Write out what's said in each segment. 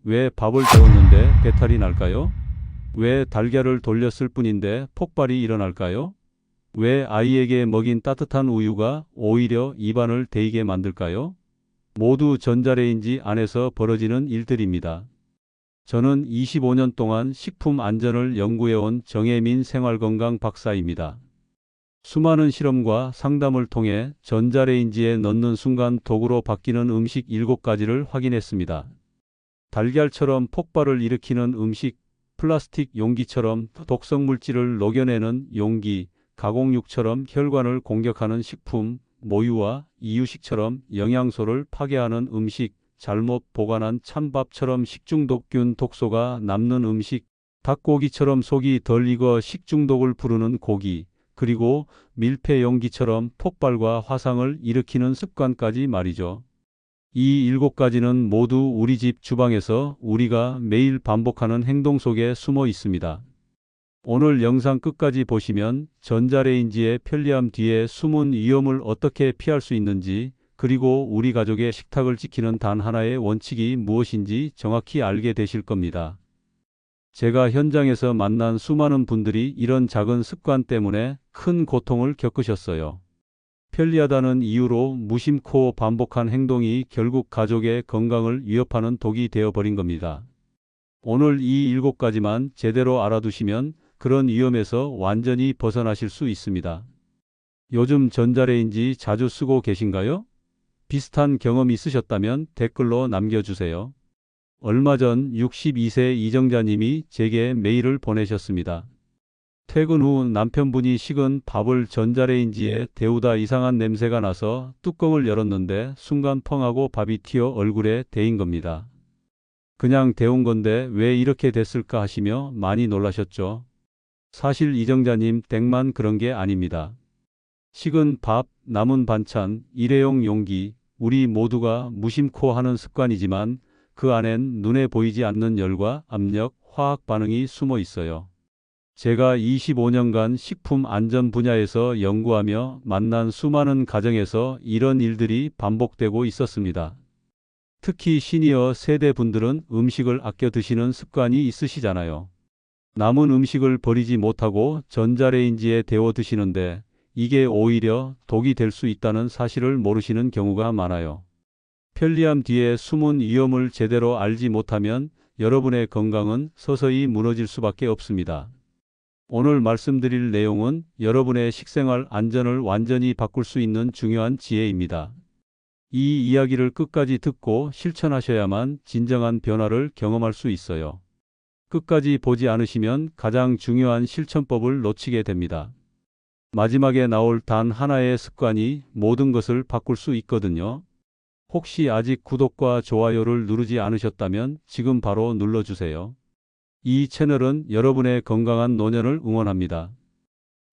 왜 밥을 데웠는데 배탈이 날까요? 왜 달걀을 돌렸을 뿐인데 폭발이 일어날까요? 왜 아이에게 먹인 따뜻한 우유가 오히려 입안을 데이게 만들까요? 모두 전자레인지 안에서 벌어지는 일들입니다. 저는 25년 동안 식품 안전을 연구해온 정혜민 생활건강 박사입니다. 수많은 실험과 상담을 통해 전자레인지에 넣는 순간 독으로 바뀌는 음식 7가지를 확인했습니다. 달걀처럼 폭발을 일으키는 음식, 플라스틱 용기처럼 독성 물질을 녹여내는 용기, 가공육처럼 혈관을 공격하는 식품, 모유와 이유식처럼 영양소를 파괴하는 음식, 잘못 보관한 찬밥처럼 식중독균 독소가 남는 음식, 닭고기처럼 속이 덜 익어 식중독을 부르는 고기, 그리고 밀폐 용기처럼 폭발과 화상을 일으키는 습관까지 말이죠. 이 7가지는 모두 우리 집 주방에서 우리가 매일 반복하는 행동 속에 숨어 있습니다. 오늘 영상 끝까지 보시면 전자레인지의 편리함 뒤에 숨은 위험을 어떻게 피할 수 있는지, 그리고 우리 가족의 식탁을 지키는 단 하나의 원칙이 무엇인지 정확히 알게 되실 겁니다. 제가 현장에서 만난 수많은 분들이 이런 작은 습관 때문에 큰 고통을 겪으셨어요. 편리하다는 이유로 무심코 반복한 행동이 결국 가족의 건강을 위협하는 독이 되어버린 겁니다. 오늘 이 7가지만 제대로 알아두시면 그런 위험에서 완전히 벗어나실 수 있습니다. 요즘 전자레인지 자주 쓰고 계신가요? 비슷한 경험 있으셨다면 댓글로 남겨주세요. 얼마 전 62세 이정자님이 제게 메일을 보내셨습니다. 퇴근 후 남편분이 식은 밥을 전자레인지에 데우다 이상한 냄새가 나서 뚜껑을 열었는데 순간 펑 하고 밥이 튀어 얼굴에 데인 겁니다. 그냥 데운 건데 왜 이렇게 됐을까 하시며 많이 놀라셨죠. 사실 이정자님 댁만 그런 게 아닙니다. 식은 밥, 남은 반찬, 일회용 용기, 우리 모두가 무심코 하는 습관이지만 그 안엔 눈에 보이지 않는 열과 압력, 화학 반응이 숨어 있어요. 제가 25년간 식품 안전 분야에서 연구하며 만난 수많은 가정에서 이런 일들이 반복되고 있었습니다. 특히 시니어 세대 분들은 음식을 아껴 드시는 습관이 있으시잖아요. 남은 음식을 버리지 못하고 전자레인지에 데워 드시는데 이게 오히려 독이 될 수 있다는 사실을 모르시는 경우가 많아요. 편리함 뒤에 숨은 위험을 제대로 알지 못하면 여러분의 건강은 서서히 무너질 수밖에 없습니다. 오늘 말씀드릴 내용은 여러분의 식생활 안전을 완전히 바꿀 수 있는 중요한 지혜입니다. 이 이야기를 끝까지 듣고 실천하셔야만 진정한 변화를 경험할 수 있어요. 끝까지 보지 않으시면 가장 중요한 실천법을 놓치게 됩니다. 마지막에 나올 단 하나의 습관이 모든 것을 바꿀 수 있거든요. 혹시 아직 구독과 좋아요를 누르지 않으셨다면 지금 바로 눌러주세요. 이 채널은 여러분의 건강한 노년을 응원합니다.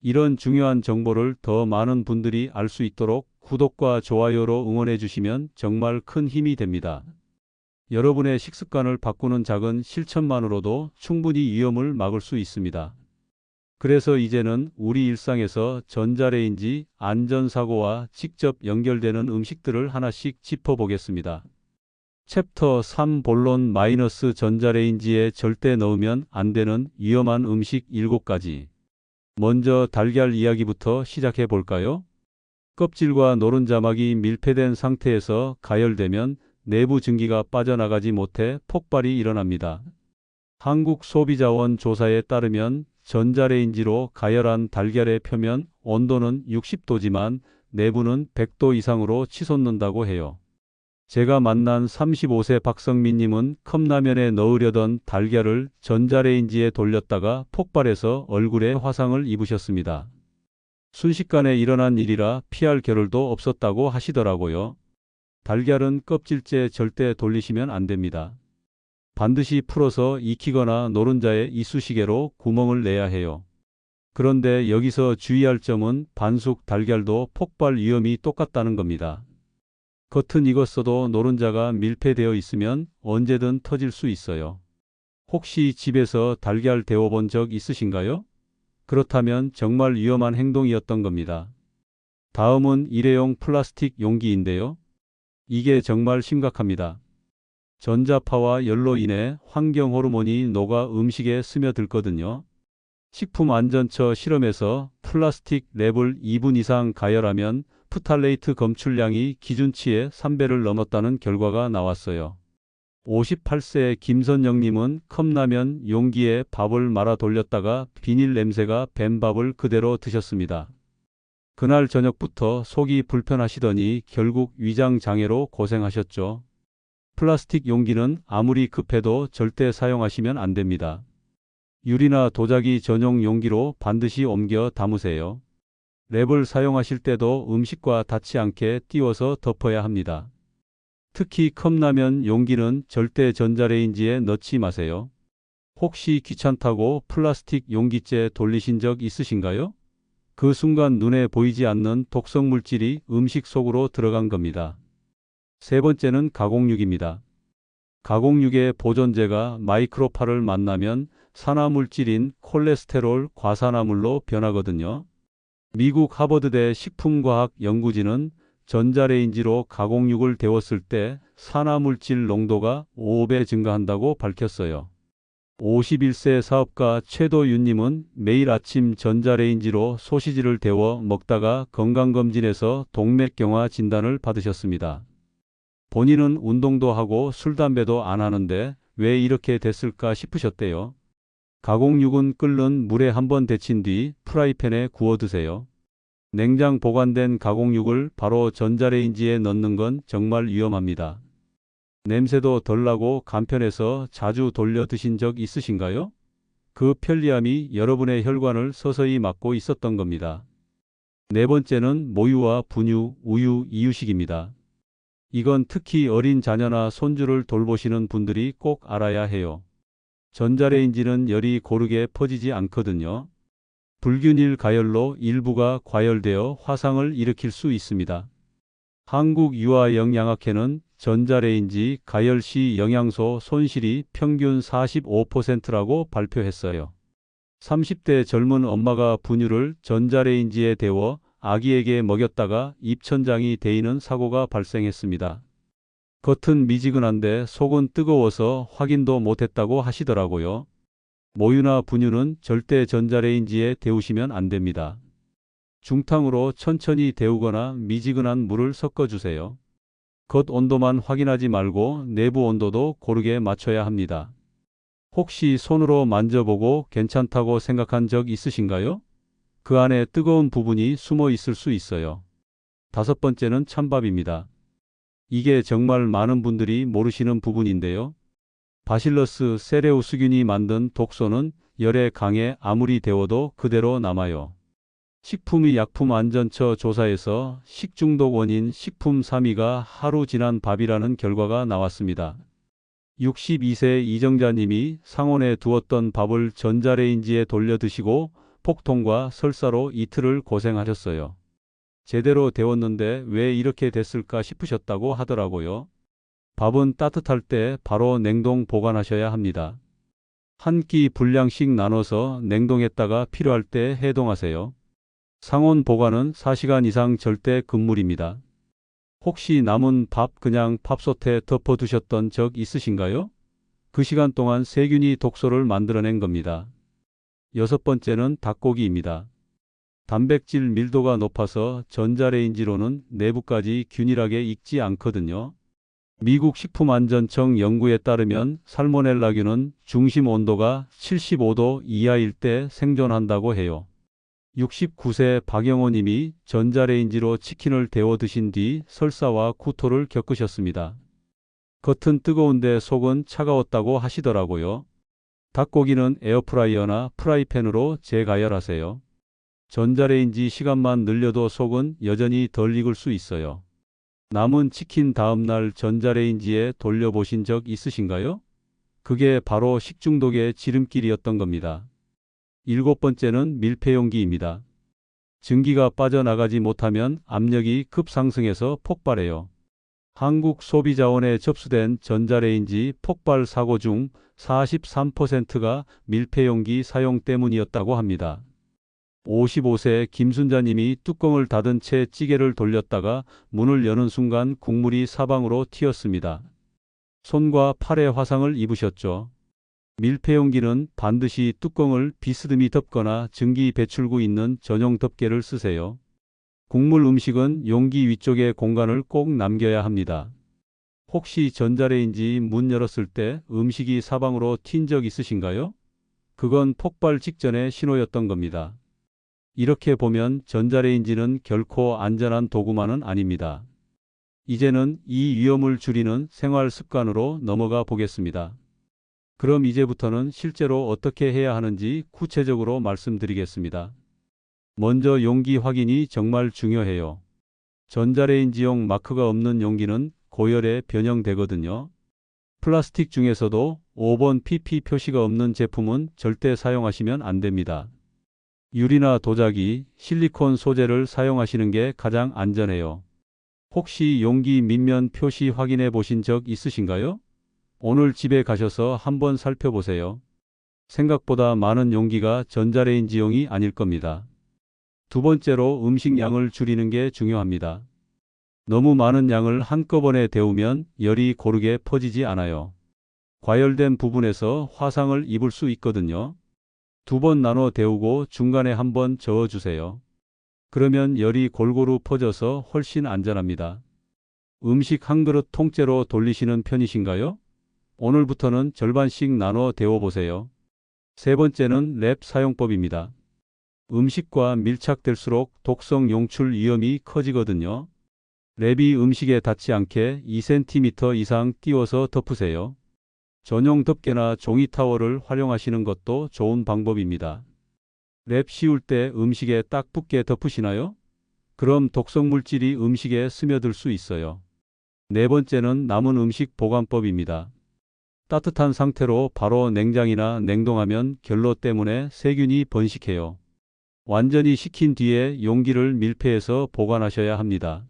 이런 중요한 정보를 더 많은 분들이 알 수 있도록 구독과 좋아요로 응원해 주시면 정말 큰 힘이 됩니다. 여러분의 식습관을 바꾸는 작은 실천만으로도 충분히 위험을 막을 수 있습니다. 그래서 이제는 우리 일상에서 전자레인지 안전사고와 직접 연결되는 음식들을 하나씩 짚어보겠습니다. 챕터 3 본론 마이너스 전자레인지에 절대 넣으면 안 되는 위험한 음식 7가지. 먼저 달걀 이야기부터 시작해 볼까요? 껍질과 노른자막이 밀폐된 상태에서 가열되면 내부 증기가 빠져나가지 못해 폭발이 일어납니다. 한국소비자원 조사에 따르면 전자레인지로 가열한 달걀의 표면 온도는 60도지만 내부는 100도 이상으로 치솟는다고 해요. 제가 만난 35세 박성민님은 컵라면에 넣으려던 달걀을 전자레인지에 돌렸다가 폭발해서 얼굴에 화상을 입으셨습니다. 순식간에 일어난 일이라 피할 겨를도 없었다고 하시더라고요. 달걀은 껍질째 절대 돌리시면 안 됩니다. 반드시 풀어서 익히거나 노른자에 이쑤시개로 구멍을 내야 해요. 그런데 여기서 주의할 점은 반숙 달걀도 폭발 위험이 똑같다는 겁니다. 겉은 익었어도 노른자가 밀폐되어 있으면 언제든 터질 수 있어요. 혹시 집에서 달걀 데워본 적 있으신가요? 그렇다면 정말 위험한 행동이었던 겁니다. 다음은 일회용 플라스틱 용기인데요. 이게 정말 심각합니다. 전자파와 열로 인해 환경 호르몬이 녹아 음식에 스며들거든요. 식품안전처 실험에서 플라스틱 랩을 2분 이상 가열하면 프탈레이트 검출량이 기준치의 3배를 넘었다는 결과가 나왔어요. 58세 김선영님은 컵라면 용기에 밥을 말아 돌렸다가 비닐 냄새가 밴 밥을 그대로 드셨습니다. 그날 저녁부터 속이 불편하시더니 결국 위장 장애로 고생하셨죠. 플라스틱 용기는 아무리 급해도 절대 사용하시면 안 됩니다. 유리나 도자기 전용 용기로 반드시 옮겨 담으세요. 랩을 사용하실 때도 음식과 닿지 않게 띄워서 덮어야 합니다. 특히 컵라면 용기는 절대 전자레인지에 넣지 마세요. 혹시 귀찮다고 플라스틱 용기째 돌리신 적 있으신가요? 그 순간 눈에 보이지 않는 독성 물질이 음식 속으로 들어간 겁니다. 세 번째는 가공육입니다. 가공육의 보존제가 마이크로파를 만나면 산화물질인 콜레스테롤 과산화물로 변하거든요. 미국 하버드대 식품과학 연구진은 전자레인지로 가공육을 데웠을 때 산화물질 농도가 5배 증가한다고 밝혔어요. 51세 사업가 최도윤님은 매일 아침 전자레인지로 소시지를 데워 먹다가 건강검진에서 동맥경화 진단을 받으셨습니다. 본인은 운동도 하고 술, 담배도 안 하는데 왜 이렇게 됐을까 싶으셨대요. 가공육은 끓는 물에 한번 데친 뒤 프라이팬에 구워 드세요. 냉장 보관된 가공육을 바로 전자레인지에 넣는 건 정말 위험합니다. 냄새도 덜 나고 간편해서 자주 돌려 드신 적 있으신가요? 그 편리함이 여러분의 혈관을 서서히 막고 있었던 겁니다. 네 번째는 모유와 분유, 우유, 이유식입니다. 이건 특히 어린 자녀나 손주를 돌보시는 분들이 꼭 알아야 해요. 전자레인지는 열이 고르게 퍼지지 않거든요. 불균일 가열로 일부가 과열되어 화상을 일으킬 수 있습니다. 한국유아영양학회는 전자레인지 가열 시 영양소 손실이 평균 45%라고 발표했어요. 30대 젊은 엄마가 분유를 전자레인지에 데워 아기에게 먹였다가 입천장이 데이는 사고가 발생했습니다. 겉은 미지근한데 속은 뜨거워서 확인도 못했다고 하시더라고요. 모유나 분유는 절대 전자레인지에 데우시면 안 됩니다. 중탕으로 천천히 데우거나 미지근한 물을 섞어주세요. 겉 온도만 확인하지 말고 내부 온도도 고르게 맞춰야 합니다. 혹시 손으로 만져보고 괜찮다고 생각한 적 있으신가요? 그 안에 뜨거운 부분이 숨어 있을 수 있어요. 다섯 번째는 찬밥입니다. 이게 정말 많은 분들이 모르시는 부분인데요. 바실러스 세레우스균이 만든 독소는 열에 강해 아무리 데워도 그대로 남아요. 식품의약품안전처 조사에서 식중독 원인 식품 3위가 하루 지난 밥이라는 결과가 나왔습니다. 62세 이정자님이 상온에 두었던 밥을 전자레인지에 돌려 드시고 폭통과 설사로 이틀을 고생하셨어요. 제대로 데웠는데 왜 이렇게 됐을까 싶으셨다고 하더라고요. 밥은 따뜻할 때 바로 냉동 보관하셔야 합니다. 한 끼 분량씩 나눠서 냉동했다가 필요할 때 해동하세요. 상온 보관은 4시간 이상 절대 금물입니다. 혹시 남은 밥 그냥 밥솥에 덮어두셨던 적 있으신가요? 그 시간 동안 세균이 독소를 만들어낸 겁니다. 여섯 번째는 닭고기입니다. 단백질 밀도가 높아서 전자레인지로는 내부까지 균일하게 익지 않거든요. 미국 식품안전청 연구에 따르면 살모넬라균은 중심 온도가 75도 이하일 때 생존한다고 해요. 69세 박영호 님이 전자레인지로 치킨을 데워 드신 뒤 설사와 구토를 겪으셨습니다. 겉은 뜨거운데 속은 차가웠다고 하시더라고요. 닭고기는 에어프라이어나 프라이팬으로 재가열하세요. 전자레인지 시간만 늘려도 속은 여전히 덜 익을 수 있어요. 남은 치킨 다음날 전자레인지에 돌려보신 적 있으신가요? 그게 바로 식중독의 지름길이었던 겁니다. 일곱 번째는 밀폐용기입니다. 증기가 빠져나가지 못하면 압력이 급상승해서 폭발해요. 한국 소비자원에 접수된 전자레인지 폭발 사고 중 43%가 밀폐용기 사용 때문이었다고 합니다. 55세 김순자님이 뚜껑을 닫은 채 찌개를 돌렸다가 문을 여는 순간 국물이 사방으로 튀었습니다. 손과 팔에 화상을 입으셨죠. 밀폐용기는 반드시 뚜껑을 비스듬히 덮거나 증기 배출구 있는 전용 덮개를 쓰세요. 국물 음식은 용기 위쪽에 공간을 꼭 남겨야 합니다. 혹시 전자레인지 문 열었을 때 음식이 사방으로 튄 적 있으신가요? 그건 폭발 직전의 신호였던 겁니다. 이렇게 보면 전자레인지는 결코 안전한 도구만은 아닙니다. 이제는 이 위험을 줄이는 생활 습관으로 넘어가 보겠습니다. 그럼 이제부터는 실제로 어떻게 해야 하는지 구체적으로 말씀드리겠습니다. 먼저 용기 확인이 정말 중요해요. 전자레인지용 마크가 없는 용기는 고열에 변형되거든요. 플라스틱 중에서도 5번 PP 표시가 없는 제품은 절대 사용하시면 안 됩니다. 유리나 도자기, 실리콘 소재를 사용하시는 게 가장 안전해요. 혹시 용기 밑면 표시 확인해 보신 적 있으신가요? 오늘 집에 가셔서 한번 살펴보세요. 생각보다 많은 용기가 전자레인지용이 아닐 겁니다. 두 번째로 음식 양을 줄이는 게 중요합니다. 너무 많은 양을 한꺼번에 데우면 열이 고르게 퍼지지 않아요. 과열된 부분에서 화상을 입을 수 있거든요. 2번 나눠 데우고 중간에 한번 저어주세요. 그러면 열이 골고루 퍼져서 훨씬 안전합니다. 음식 한 그릇 통째로 돌리시는 편이신가요? 오늘부터는 절반씩 나눠 데워보세요. 세 번째는 랩 사용법입니다. 음식과 밀착될수록 독성 용출 위험이 커지거든요. 랩이 음식에 닿지 않게 2cm 이상 띄워서 덮으세요. 전용 덮개나 종이 타월을 활용하시는 것도 좋은 방법입니다. 랩 씌울 때 음식에 딱 붙게 덮으시나요? 그럼 독성 물질이 음식에 스며들 수 있어요. 네 번째는 남은 음식 보관법입니다. 따뜻한 상태로 바로 냉장이나 냉동하면 결로 때문에 세균이 번식해요. 완전히 식힌 뒤에 용기를 밀폐해서 보관하셔야 합니다.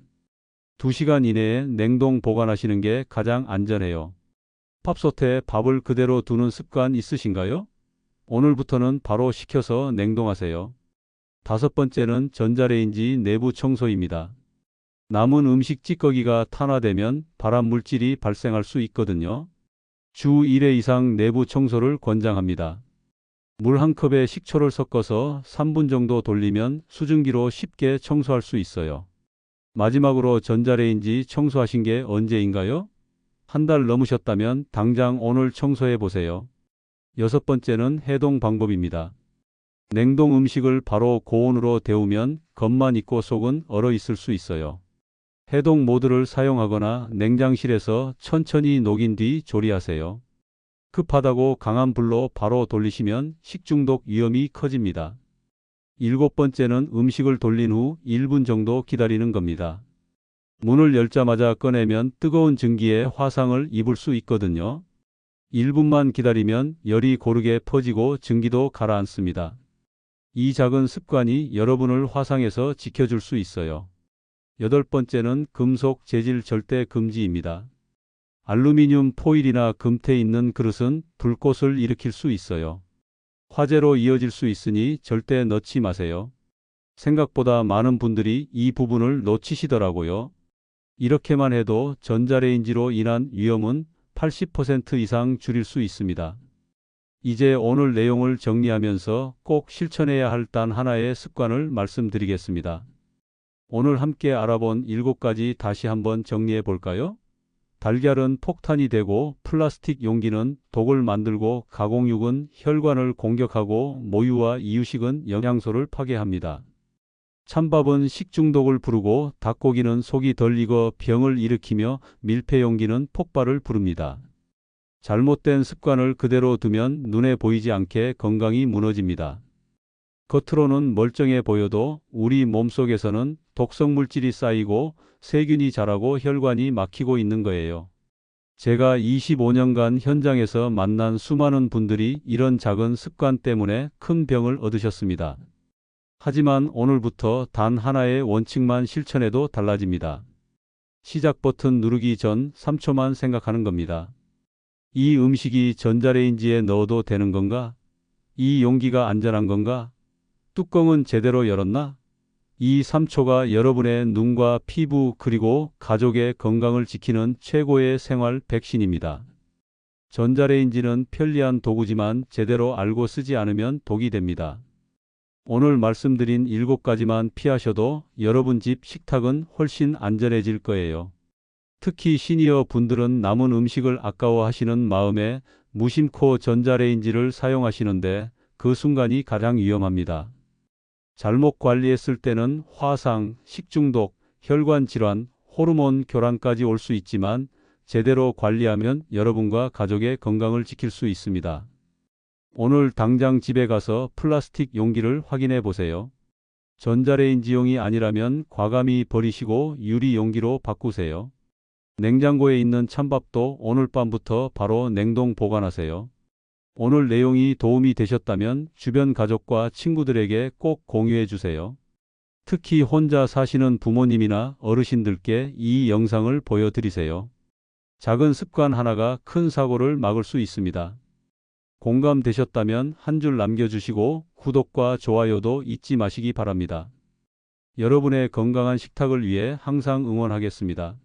2시간 이내에 냉동 보관하시는 게 가장 안전해요. 팝솥에 밥을 그대로 두는 습관 있으신가요? 오늘부터는 바로 식혀서 냉동하세요. 5번째는 전자레인지 내부 청소입니다. 남은 음식 찌꺼기가 탄화되면 발암 물질이 발생할 수 있거든요. 주 1회 이상 내부 청소를 권장합니다. 물 한 컵에 식초를 섞어서 3분 정도 돌리면 수증기로 쉽게 청소할 수 있어요. 마지막으로 전자레인지 청소하신 게 언제인가요? 한 달 넘으셨다면 당장 오늘 청소해 보세요. 6번째는 해동 방법입니다. 냉동 음식을 바로 고온으로 데우면 겉만 익고 속은 얼어 있을 수 있어요. 해동 모드를 사용하거나 냉장실에서 천천히 녹인 뒤 조리하세요. 급하다고 강한 불로 바로 돌리시면 식중독 위험이 커집니다. 7번째는 음식을 돌린 후 1분 정도 기다리는 겁니다. 문을 열자마자 꺼내면 뜨거운 증기에 화상을 입을 수 있거든요. 1분만 기다리면 열이 고르게 퍼지고 증기도 가라앉습니다. 이 작은 습관이 여러분을 화상에서 지켜줄 수 있어요. 8번째는 금속 재질 절대 금지입니다. 알루미늄 포일이나 금태 있는 그릇은 불꽃을 일으킬 수 있어요. 화재로 이어질 수 있으니 절대 넣지 마세요. 생각보다 많은 분들이 이 부분을 놓치시더라고요. 이렇게만 해도 전자레인지로 인한 위험은 80% 이상 줄일 수 있습니다. 이제 오늘 내용을 정리하면서 꼭 실천해야 할 단 하나의 습관을 말씀드리겠습니다. 오늘 함께 알아본 7가지 다시 한번 정리해 볼까요? 달걀은 폭탄이 되고 플라스틱 용기는 독을 만들고 가공육은 혈관을 공격하고 모유와 이유식은 영양소를 파괴합니다. 찬밥은 식중독을 부르고 닭고기는 속이 덜 익어 병을 일으키며 밀폐용기는 폭발을 부릅니다. 잘못된 습관을 그대로 두면 눈에 보이지 않게 건강이 무너집니다. 겉으로는 멀쩡해 보여도 우리 몸속에서는 독성 물질이 쌓이고 세균이 자라고 혈관이 막히고 있는 거예요. 제가 25년간 현장에서 만난 수많은 분들이 이런 작은 습관 때문에 큰 병을 얻으셨습니다. 하지만 오늘부터 단 하나의 원칙만 실천해도 달라집니다. 시작 버튼 누르기 전 3초만 생각하는 겁니다. 이 음식이 전자레인지에 넣어도 되는 건가? 이 용기가 안전한 건가? 뚜껑은 제대로 열었나? 이 3초가 여러분의 눈과 피부 그리고 가족의 건강을 지키는 최고의 생활 백신입니다. 전자레인지는 편리한 도구지만 제대로 알고 쓰지 않으면 독이 됩니다. 오늘 말씀드린 7가지만 피하셔도 여러분 집 식탁은 훨씬 안전해질 거예요. 특히 시니어 분들은 남은 음식을 아까워하시는 마음에 무심코 전자레인지를 사용하시는데 그 순간이 가장 위험합니다. 잘못 관리했을 때는 화상, 식중독, 혈관 질환, 호르몬 교란까지 올 수 있지만 제대로 관리하면 여러분과 가족의 건강을 지킬 수 있습니다. 오늘 당장 집에 가서 플라스틱 용기를 확인해 보세요. 전자레인지용이 아니라면 과감히 버리시고 유리 용기로 바꾸세요. 냉장고에 있는 찬밥도 오늘 밤부터 바로 냉동 보관하세요. 오늘 내용이 도움이 되셨다면 주변 가족과 친구들에게 꼭 공유해 주세요. 특히 혼자 사시는 부모님이나 어르신들께 이 영상을 보여드리세요. 작은 습관 하나가 큰 사고를 막을 수 있습니다. 공감되셨다면 한 줄 남겨주시고 구독과 좋아요도 잊지 마시기 바랍니다. 여러분의 건강한 식탁을 위해 항상 응원하겠습니다.